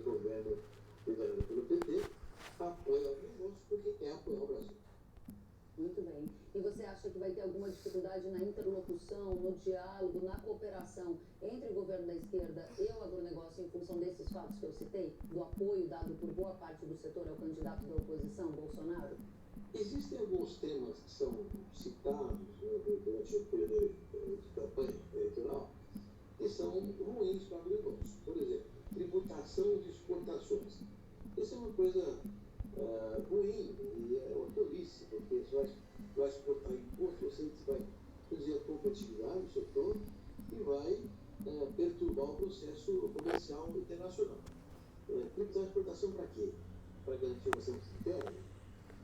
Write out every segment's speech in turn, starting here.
governo liderado pelo PT apoia o agronegócio porque quer apoiar o Brasil. Muito bem. E você acha que vai ter alguma dificuldade na interlocução, no diálogo, na cooperação entre o governo da esquerda e o agronegócio em função desses fatos que eu citei, do apoio dado por boa parte do setor ao candidato da oposição, Bolsonaro? Existem alguns temas que são citados durante o período de campanha eleitoral que são ruins para o agronegócio. Por exemplo, tributação de exportações. Isso é uma coisa ruim e é uma tolice, porque você vai exportar imposto, você vai reduzir a competitividade do setor e vai perturbar o processo comercial internacional. Tributar a exportação para quê? Para garantir uma segurança interna?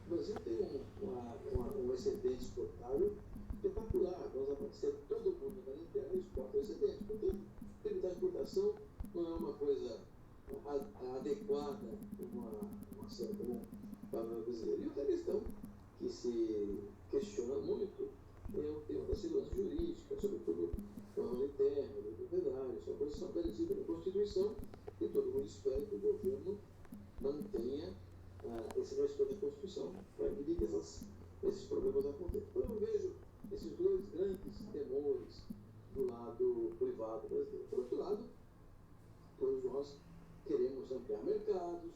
O Brasil tem um excedente exportável espetacular. Nós abastecemos todo mundo na interna e exporta o excedente. Portanto, tributar a exportação não é uma coisa adequada uma ação como o padrão brasileiro. E outra questão que se questiona muito é o tema da segurança jurídica, sobretudo no ramo interno, da propriedade, são coisas que são garantidas na Constituição e todo mundo espera que o governo mantenha esse respeito à Constituição para impedir que esses problemas aconteçam. Então eu vejo esses dois grandes temores do lado privado brasileiro. Por outro lado, todos nós queremos ampliar mercados,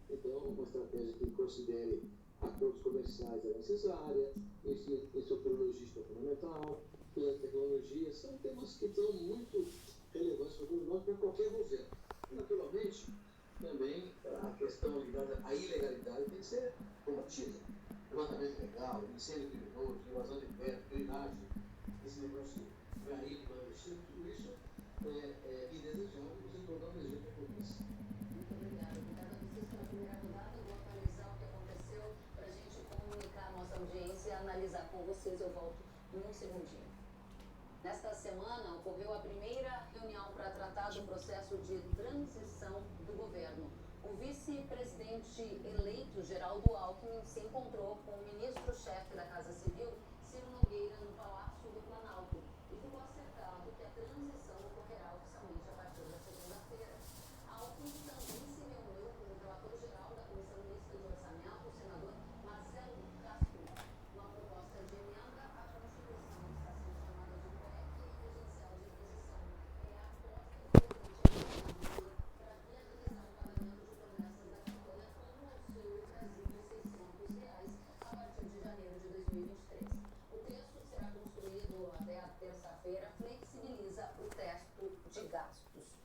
então uma estratégia que considere acordos comerciais é necessária, estrutura logística é fundamental, tecnologia, são temas que são muito relevantes para todos nós, para qualquer governo. E, naturalmente, também a questão ligada à ilegalidade tem que ser combatida. Levantamento ilegal, incêndio criminoso, invasão de terra, drenagem, esse negócio de garimpo, clandestino, tudo isso é indesejável e o setor não deseja que aconteça. Muito obrigada. Obrigada a vocês pela primeira rodada. Vou atualizar o que aconteceu para a gente comunicar a nossa audiência e analisar com vocês. Eu volto em um segundinho. Nesta semana, ocorreu a primeira reunião para tratar do processo de transição do governo. O vice-presidente eleito, Geraldo Alckmin, se encontrou com o ministro-chefe da Casa Civil, Ciro Nogueira, no Palácio do Planalto. E ficou acertado que a transição ocorrerá oficialmente a partir da segunda-feira. Alckmin também se reuniu com o relator-geral da Comissão Mista de Orçamento, o senador Marcelo Castro. Uma proposta de emenda à Constituição está sendo chamada de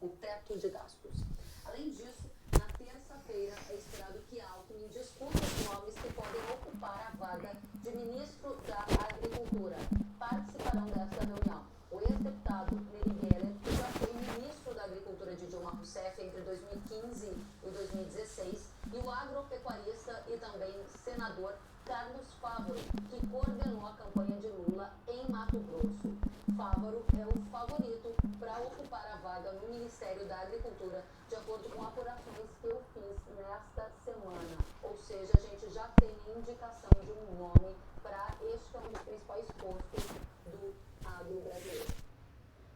o teto de gastos. Além disso, na terça-feira é esperado que Alckmin discuta os nomes que podem ocupar a vaga de ministro da Agricultura. Participarão desta reunião o ex-deputado Neri Geller, que já foi ministro da Agricultura de Dilma Rousseff entre 2015 e 2016, e o agropecuarista e também senador Carlos Fávaro, que coordenou a campanha de Lula em Mato Grosso. Fávaro é o favorito para ocupar a vaga no Ministério da Agricultura, de acordo com apurações que eu fiz nesta semana. Ou seja, a gente já tem indicação de um nome para este que é um dos principais postos do agro brasileiro.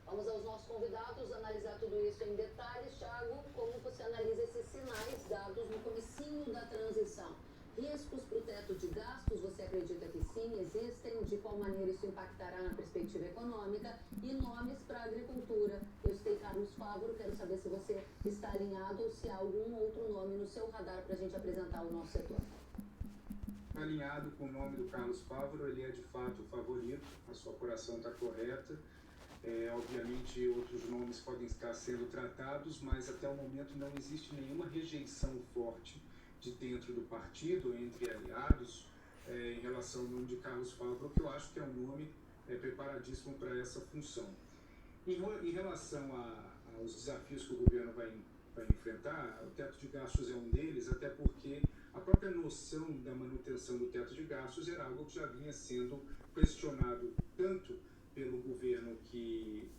Vamos aos nossos convidados analisar tudo isso em detalhes. Thiago, como você analisa esses sinais dados no comecinho da transição? Riscos para o teto de gastos, você acredita que sim, existem? De qual maneira isso impactará na perspectiva econômica? E nomes para a agricultura. Eu citei Carlos Fávaro, quero saber se você está alinhado ou se há algum outro nome no seu radar para a gente apresentar o nosso setor. Alinhado com o nome do Carlos Fávaro, ele é de fato o favorito, a sua apuração está correta. Obviamente outros nomes podem estar sendo tratados, mas até o momento não existe nenhuma rejeição forte de dentro do partido, entre aliados, em relação ao nome de Carlos Fávaro, que eu acho que é um nome preparadíssimo para essa função. Em relação aos desafios que o governo vai enfrentar, o teto de gastos é um deles, até porque a própria noção da manutenção do teto de gastos era algo que já vinha sendo questionado tanto pelo governo que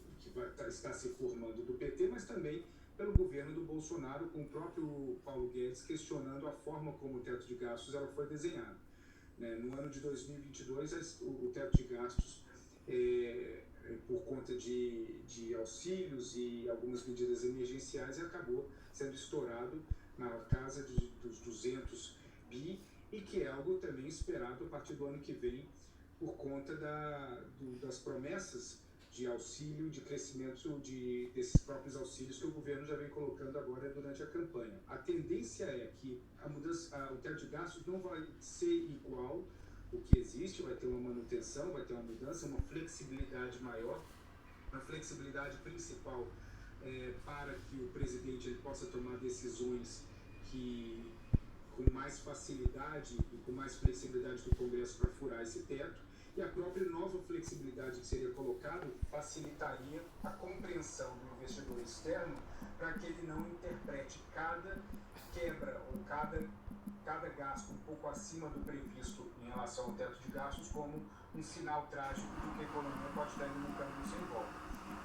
está se formando do PT, mas também pelo governo do Bolsonaro, com o próprio Paulo Guedes questionando a forma como o teto de gastos ela foi desenhado. No ano de 2022, o teto de gastos por conta de auxílios e algumas medidas emergenciais, e acabou sendo estourado na casa dos 200 bi, e que é algo também esperado a partir do ano que vem, por conta das promessas de auxílio, de crescimento desses próprios auxílios que o governo já vem colocando agora durante a campanha. A tendência é que o teto de gastos não vai ser igual o que existe, vai ter uma manutenção, vai ter uma mudança, uma flexibilidade maior. A flexibilidade principal para que o presidente ele possa tomar decisões com mais facilidade e com mais flexibilidade do Congresso para furar esse teto. E a própria nova flexibilidade que seria colocada facilitaria a compreensão do investidor externo para que ele não interprete cada quebra ou cada gasto um pouco acima do previsto em relação ao teto de gastos como um sinal trágico de que a economia pode estar indo num caminho sem volta.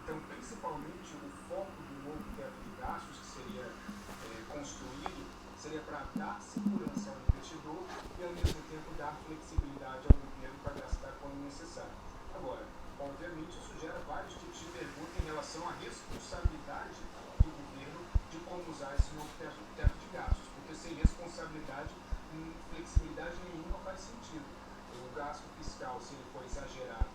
Então, principalmente, o foco do novo teto de gastos que seria construído seria para dar segurança ao investidor e, ao mesmo tempo, dar flexibilidade ao governo para gastar quando necessário. Agora, obviamente, isso gera vários tipos de perguntas em relação à responsabilidade do governo de como usar esse novo teto de gastos, porque sem responsabilidade, flexibilidade nenhuma faz sentido. O gasto fiscal, se ele for exagerado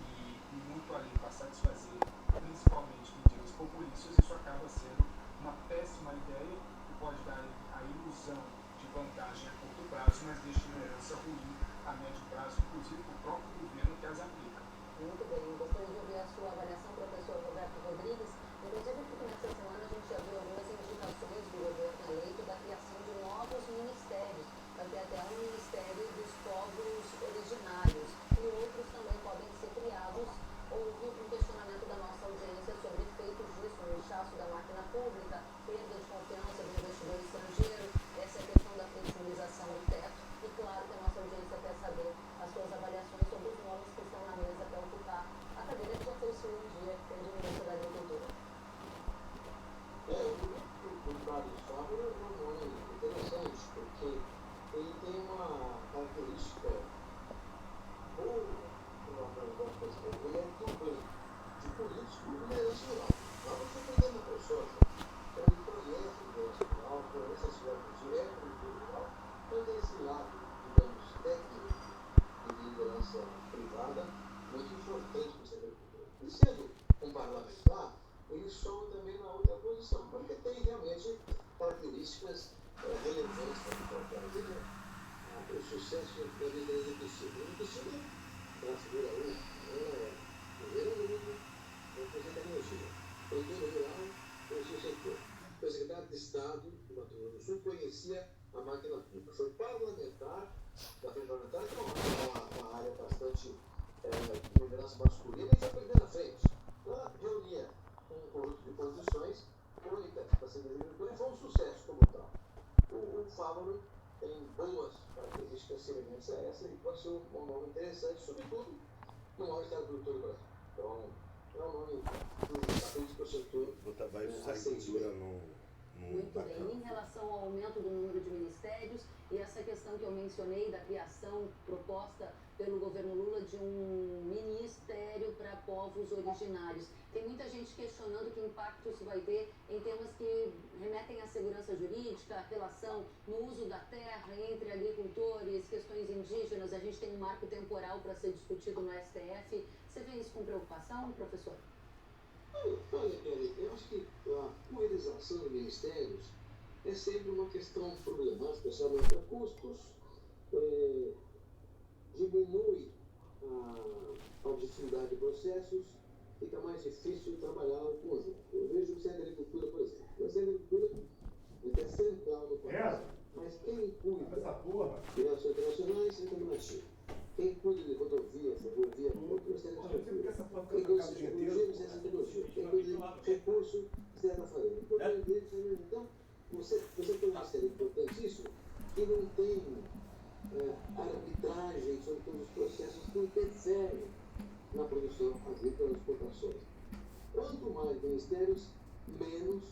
e muito além para satisfazer principalmente medidas populistas, isso acaba sendo uma péssima ideia e pode dar a ilusão de vantagem a curto prazo, mas deixa uma herança ruim a médio prazo, inclusive para o próprio governo que as aplica. Muito bem, gostaria de ouvir a sua avaliação, professor Roberto Rodrigues. Inclusive, porque nessa semana a gente já viu algumas indicações do governo eleito da criação de novos ministérios. Vai ter até um Ministério dos Povos Originários e outros também podem ser criados. Houve um questionamento da nossa audiência sobre efeitos disso no inchaço da máquina pública, perda de confiança do investidor estrangeiro, essa questão da flexibilização do teto. E claro que a nossa audiência quer saber as suas avaliações sobre os nomes que estão na mesa para ocupar a cadeira que já foi sua um dia, que é de ministro da Agricultura. O Carlos Fávaro é um nome interessante, porque ele tem uma característica boa, ele é duplo de político e liderança rural. Lá você tem dentro da soja, então ele conhece o liderança rural, conhece a cidade direto do liderança rural, então tem esse lado, digamos, técnico de liderança privada muito importante para essa agricultura. E sendo um parlamentar, ele soa também na outra posição, porque tem realmente características relevantes para o país. O sucesso da liderança do Cristina. O Cristina é a figura 1, governo único, representa a tecnologia. Produtor rural, o seu setor. Foi secretário de Estado do Mato Grosso do Sul, conhecia a máquina pública. Foi parlamentar da frente parlamentar, que é uma área bastante de liderança masculina, e foi perdendo a frente. Ela reunia um conjunto de posições únicas para ser agricultura e foi um sucesso como tal. O Fávaro tem boas características semelhantes a essa e pode ser um nome interessante, sobretudo no maior estado produtor do Brasil. Então, é um nome que acredito que o setor vai usar a cultura no Muito bem. Em relação ao aumento do número de ministérios e essa questão que eu mencionei da criação proposta pelo governo Lula de um ministério para povos originários. Tem muita gente questionando que impacto isso vai ter em temas que remetem à segurança jurídica, a relação no uso da terra entre agricultores, questões indígenas. A gente tem um marco temporal para ser discutido no STF. Você vê isso com preocupação, professor? Olha, Kelly, eu acho que a pulverização de ministérios é sempre uma questão problemática, isso aumenta custos, diminui a objetividade de processos, fica mais difícil de trabalhar o conjunto. Eu vejo o Ministério da Agricultura, por exemplo. O Ministério da Agricultura é central no país, mas quem cuida de relações internacionais é internacional. Quem cuida de rodovia, ferrovia, o Ministério da Agricultura. Quem cuida de tecnologia, o Ministério da Tecnologia. Quem cuida de recurso, o Ministério da Fazenda. Então, você tem um ministério importantíssimo que não tem arbitragem sobre todos os processos que interferem na produção agrícola e nas exportações. Quanto mais ministérios, menos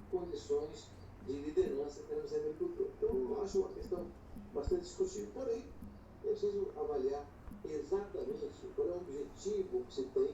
condições de liderança teremos na agricultura. Então, eu acho uma questão bastante discutível. Porém, é preciso avaliar exatamente qual é o objetivo que se tem